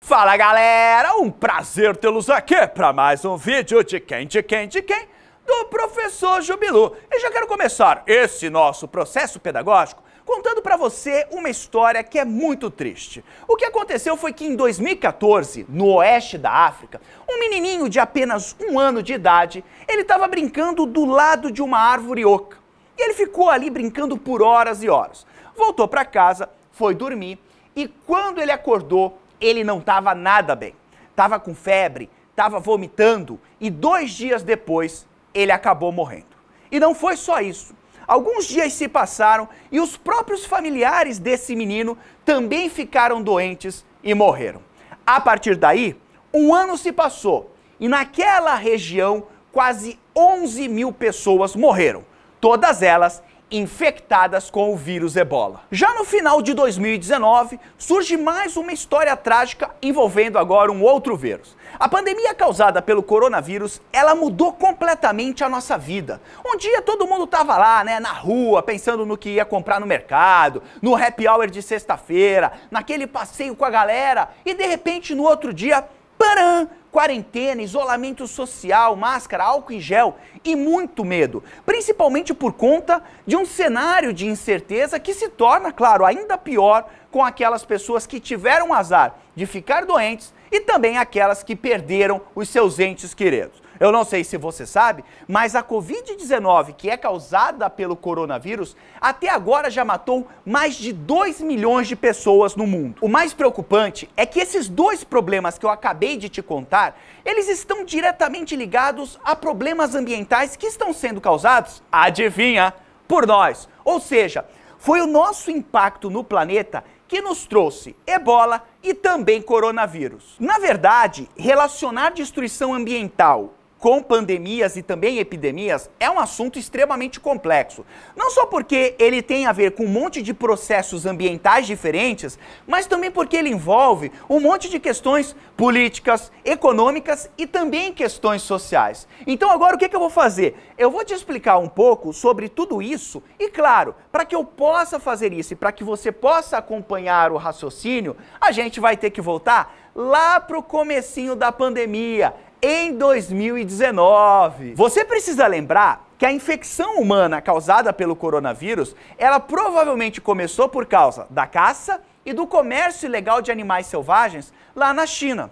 Fala galera, um prazer tê-los aqui para mais um vídeo de quem? Do professor Jubilu. E já quero começar esse nosso processo pedagógico contando para você uma história que é muito triste. O que aconteceu foi que em 2014, no oeste da África, um menininho de apenas 1 ano de idade, ele estava brincando do lado de uma árvore oca. E ele ficou ali brincando por horas e horas. Voltou para casa, foi dormir e quando ele acordou, ele não estava nada bem. Estava com febre, estava vomitando e 2 dias depois ele acabou morrendo. E não foi só isso. Alguns dias se passaram e os próprios familiares desse menino também ficaram doentes e morreram. A partir daí, 1 ano se passou e naquela região quase 11 mil pessoas morreram. Todas elas infectadas com o vírus Ebola. Já no final de 2019, surge mais uma história trágica envolvendo agora um outro vírus. A pandemia causada pelo coronavírus, ela mudou completamente a nossa vida. Um dia todo mundo tava lá, na rua, pensando no que ia comprar no mercado, no happy hour de sexta-feira, naquele passeio com a galera, e de repente no outro dia, param! Quarentena, isolamento social, máscara, álcool em gel e muito medo, principalmente por conta de um cenário de incerteza que se torna, claro, ainda pior com aquelas pessoas que tiveram azar de ficar doentes e também aquelas que perderam os seus entes queridos. Eu não sei se você sabe, mas a Covid-19, que é causada pelo coronavírus, até agora já matou mais de 2 milhões de pessoas no mundo. O mais preocupante é que esses 2 problemas que eu acabei de te contar, eles estão diretamente ligados a problemas ambientais que estão sendo causados, adivinha, por nós. Ou seja, foi o nosso impacto no planeta que nos trouxe Ebola e também coronavírus. Na verdade, relacionar destruição ambiental com pandemias e também epidemias é um assunto extremamente complexo. Não só porque ele tem a ver com um monte de processos ambientais diferentes, mas também porque ele envolve um monte de questões políticas, econômicas e também questões sociais. Então agora o que eu vou fazer? Eu vou te explicar um pouco sobre tudo isso e claro, para que eu possa fazer isso e para que você possa acompanhar o raciocínio, a gente vai ter que voltar lá para o comecinho da pandemia, em 2019. Você precisa lembrar que a infecção humana causada pelo coronavírus, ela provavelmente começou por causa da caça e do comércio ilegal de animais selvagens lá na China.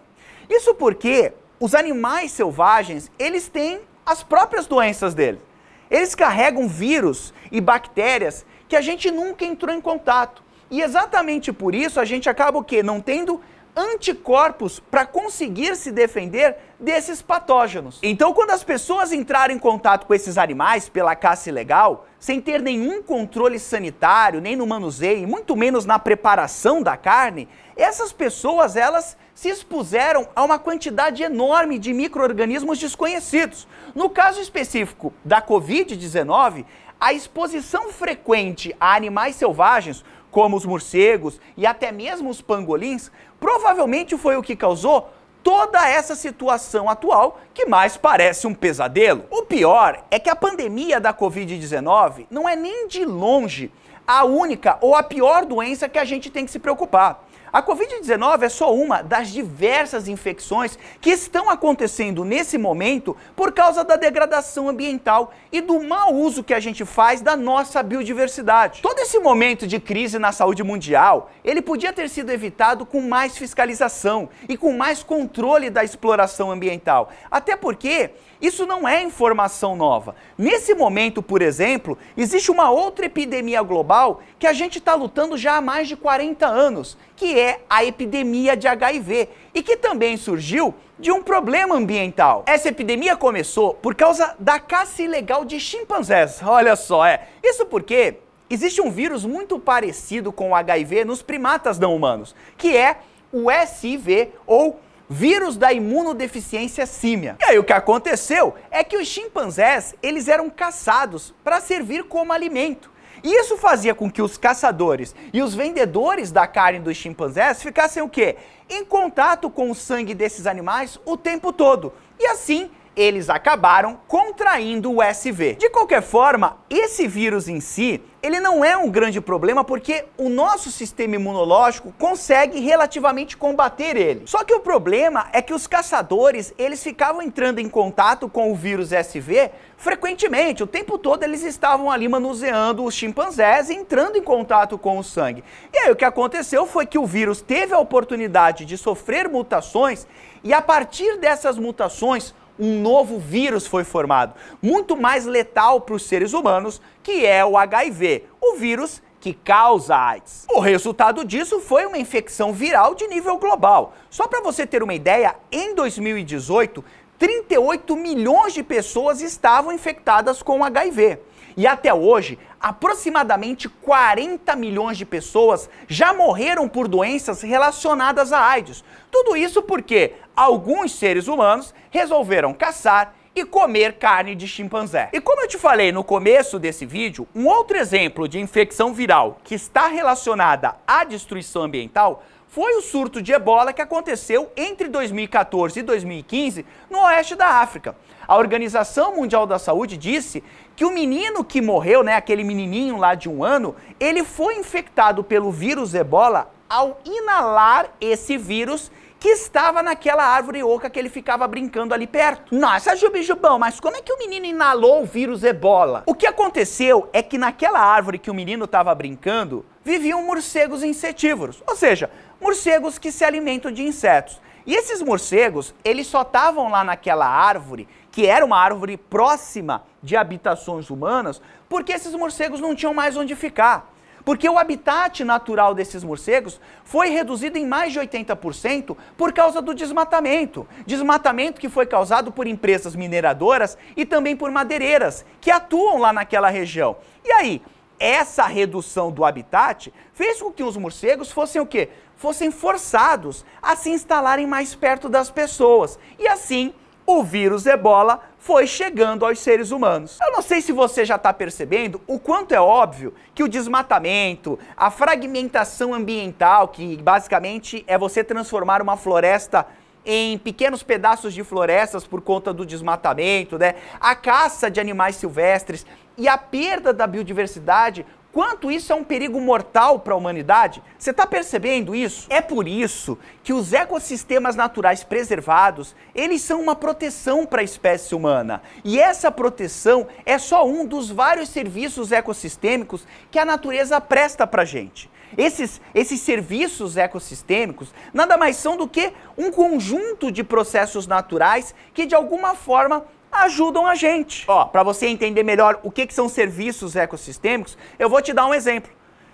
Isso porque os animais selvagens, eles têm as próprias doenças deles. Eles carregam vírus e bactérias que a gente nunca entrou em contato. E exatamente por isso a gente acaba o quê? Não tendo anticorpos para conseguir se defender desses patógenos. Então, quando as pessoas entraram em contato com esses animais pela caça ilegal, sem ter nenhum controle sanitário, nem no manuseio, e muito menos na preparação da carne, essas pessoas, elas se expuseram a uma quantidade enorme de micro-organismos desconhecidos. No caso específico da Covid-19, a exposição frequente a animais selvagens, como os morcegos e até mesmo os pangolins, provavelmente foi o que causou toda essa situação atual que mais parece um pesadelo. O pior é que a pandemia da Covid-19 não é nem de longe a única ou a pior doença que a gente tem que se preocupar. A Covid-19 é só uma das diversas infecções que estão acontecendo nesse momento por causa da degradação ambiental e do mau uso que a gente faz da nossa biodiversidade. Todo esse momento de crise na saúde mundial, ele podia ter sido evitado com mais fiscalização e com mais controle da exploração ambiental. Até porque isso não é informação nova. Nesse momento, por exemplo, existe uma outra epidemia global que a gente está lutando já há mais de 40 anos, que é a epidemia de HIV, e que também surgiu de um problema ambiental. Essa epidemia começou por causa da caça ilegal de chimpanzés. Olha só, isso porque existe um vírus muito parecido com o HIV nos primatas não humanos, que é o SIV, ou vírus da imunodeficiência símia. E aí o que aconteceu é que os chimpanzés, eles eram caçados para servir como alimento. E isso fazia com que os caçadores e os vendedores da carne dos chimpanzés ficassem o quê? Em contato com o sangue desses animais o tempo todo. E assim, eles acabaram contraindo o SV. De qualquer forma, esse vírus em si, ele não é um grande problema porque o nosso sistema imunológico consegue relativamente combater ele. Só que o problema é que os caçadores, eles ficavam entrando em contato com o vírus SV frequentemente, o tempo todo eles estavam ali manuseando os chimpanzés e entrando em contato com o sangue. E aí o que aconteceu foi que o vírus teve a oportunidade de sofrer mutações e a partir dessas mutações, um novo vírus foi formado, muito mais letal para os seres humanos, que é o HIV, o vírus que causa AIDS. O resultado disso foi uma infecção viral de nível global. Só para você ter uma ideia, em 2018, 38 milhões de pessoas estavam infectadas com HIV. E até hoje, aproximadamente 40 milhões de pessoas já morreram por doenças relacionadas à AIDS. Tudo isso porque alguns seres humanos resolveram caçar e comer carne de chimpanzé. E como eu te falei no começo desse vídeo, um outro exemplo de infecção viral que está relacionada à destruição ambiental foi o surto de ebola que aconteceu entre 2014 e 2015 no oeste da África. A Organização Mundial da Saúde disse que o menino que morreu, aquele menininho lá de 1 ano, ele foi infectado pelo vírus ebola ao inalar esse vírus que estava naquela árvore oca que ele ficava brincando ali perto. Nossa, Jubão, mas como é que o menino inalou o vírus ebola? O que aconteceu é que naquela árvore que o menino estava brincando, viviam morcegos insetívoros, ou seja, morcegos que se alimentam de insetos. E esses morcegos, eles só estavam lá naquela árvore, que era uma árvore próxima de habitações humanas, porque esses morcegos não tinham mais onde ficar. Porque o habitat natural desses morcegos foi reduzido em mais de 80% por causa do desmatamento. Desmatamento que foi causado por empresas mineradoras e também por madeireiras, que atuam lá naquela região. E aí, essa redução do habitat fez com que os morcegos fossem o quê? Fossem forçados a se instalarem mais perto das pessoas. E assim, o vírus ebola foi chegando aos seres humanos. Eu não sei se você já está percebendo o quanto é óbvio que o desmatamento, a fragmentação ambiental, que basicamente é você transformar uma floresta em pequenos pedaços de florestas por conta do desmatamento, a caça de animais silvestres e a perda da biodiversidade, quanto isso é um perigo mortal para a humanidade? Você está percebendo isso? É por isso que os ecossistemas naturais preservados, eles são uma proteção para a espécie humana. E essa proteção é só um dos vários serviços ecossistêmicos que a natureza presta para a gente. Esses serviços ecossistêmicos nada mais são do que um conjunto de processos naturais que de alguma forma ajudam a gente. Para você entender melhor o que são serviços ecossistêmicos, eu vou te dar um exemplo,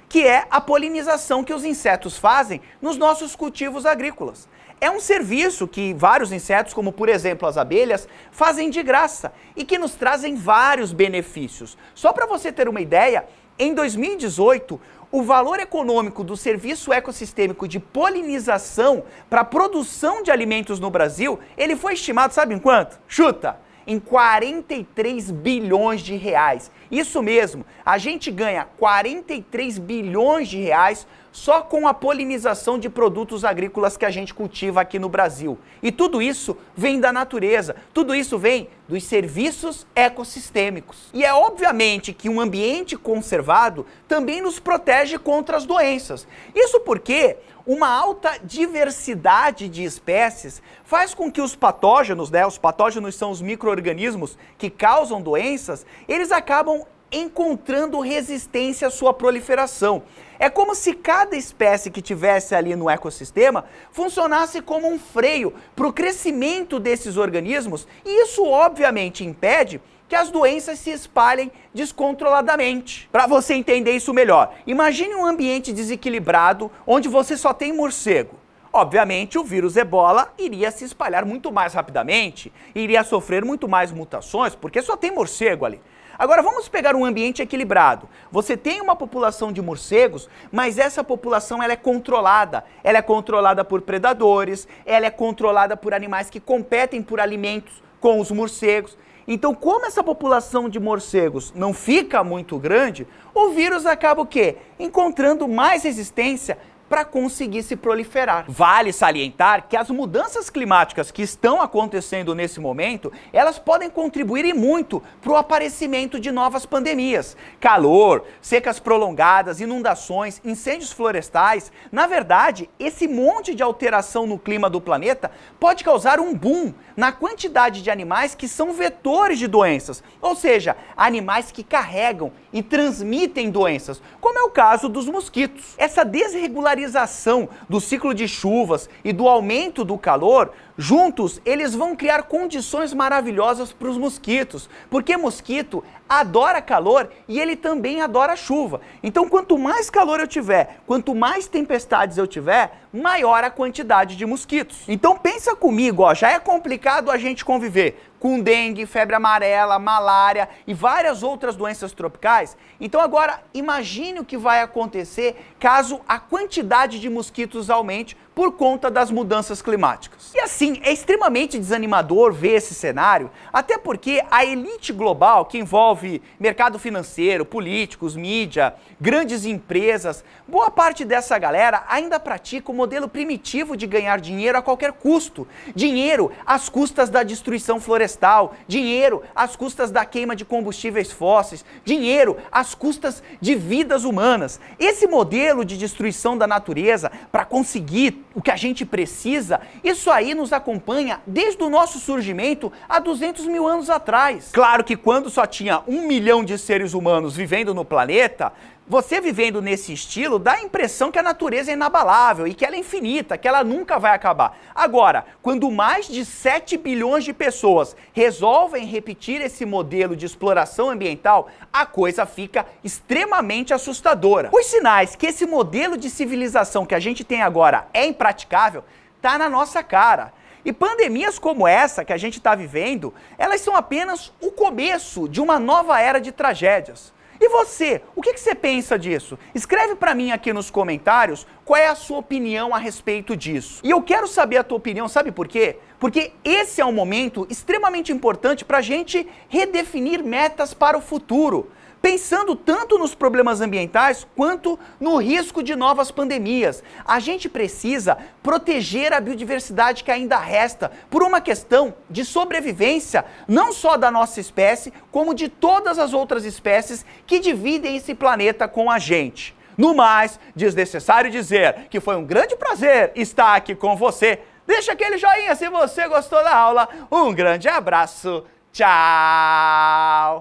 que é a polinização que os insetos fazem nos nossos cultivos agrícolas. É um serviço que vários insetos, como por exemplo as abelhas, fazem de graça e que nos trazem vários benefícios. Só para você ter uma ideia, em 2018, o valor econômico do serviço ecossistêmico de polinização para a produção de alimentos no Brasil, ele foi estimado, sabe em quanto? Chuta! Em 43 bilhões de reais. Isso mesmo, a gente ganha 43 bilhões de reais só com a polinização de produtos agrícolas que a gente cultiva aqui no Brasil. E tudo isso vem da natureza, tudo isso vem dos serviços ecossistêmicos. E é obviamente que um ambiente conservado também nos protege contra as doenças. Isso porque uma alta diversidade de espécies faz com que os patógenos, os patógenos são os micro-organismos que causam doenças, eles acabam encontrando resistência à sua proliferação. É como se cada espécie que tivesse ali no ecossistema funcionasse como um freio para o crescimento desses organismos, e isso obviamente impede que as doenças se espalhem descontroladamente. Para você entender isso melhor, imagine um ambiente desequilibrado onde você só tem morcego. Obviamente, o vírus ebola iria se espalhar muito mais rapidamente, iria sofrer muito mais mutações, porque só tem morcego ali. Agora vamos pegar um ambiente equilibrado. Você tem uma população de morcegos, mas essa população ela é controlada por predadores, ela é controlada por animais que competem por alimentos com os morcegos. Então, como essa população de morcegos não fica muito grande, o vírus acaba o quê? Encontrando mais resistência para conseguir se proliferar. Vale salientar que as mudanças climáticas que estão acontecendo nesse momento, elas podem contribuir e muito para o aparecimento de novas pandemias. Calor, secas prolongadas, inundações, incêndios florestais. Na verdade, esse monte de alteração no clima do planeta pode causar um boom na quantidade de animais que são vetores de doenças, ou seja, animais que carregam e transmitem doenças, como é o caso dos mosquitos. Essa desregularização do ciclo de chuvas e do aumento do calor, juntos eles vão criar condições maravilhosas para os mosquitos, porque mosquito adora calor e ele também adora chuva. Então, quanto mais calor eu tiver, quanto mais tempestades eu tiver, maior a quantidade de mosquitos. Então pensa comigo, ó, já é complicado a gente conviver com dengue, febre amarela, malária e várias outras doenças tropicais. Então agora imagine o que vai acontecer caso a quantidade de mosquitos aumente por conta das mudanças climáticas. E assim, é extremamente desanimador ver esse cenário, até porque a elite global, que envolve mercado financeiro, políticos, mídia, grandes empresas, boa parte dessa galera ainda pratica o modelo primitivo de ganhar dinheiro a qualquer custo. Dinheiro às custas da destruição florestal, dinheiro às custas da queima de combustíveis fósseis, dinheiro às custas de vidas humanas. Esse modelo de destruição da natureza para conseguir o que a gente precisa, isso aí nos acompanha desde o nosso surgimento há 200 mil anos atrás. Claro que quando só tinha 1 milhão de seres humanos vivendo no planeta, você vivendo nesse estilo dá a impressão que a natureza é inabalável e que ela é infinita, que ela nunca vai acabar. Agora, quando mais de 7 bilhões de pessoas resolvem repetir esse modelo de exploração ambiental, a coisa fica extremamente assustadora. Os sinais que esse modelo de civilização que a gente tem agora é impraticável, tá na nossa cara. E pandemias como essa que a gente está vivendo, elas são apenas o começo de uma nova era de tragédias. E você, o que você pensa disso? Escreve para mim aqui nos comentários qual é a sua opinião a respeito disso. E eu quero saber a tua opinião, sabe por quê? Porque esse é um momento extremamente importante para a gente redefinir metas para o futuro, pensando tanto nos problemas ambientais quanto no risco de novas pandemias. A gente precisa proteger a biodiversidade que ainda resta por uma questão de sobrevivência, não só da nossa espécie, como de todas as outras espécies que dividem esse planeta com a gente. No mais, desnecessário dizer que foi um grande prazer estar aqui com você. Deixa aquele joinha se você gostou da aula. Um grande abraço. Tchau!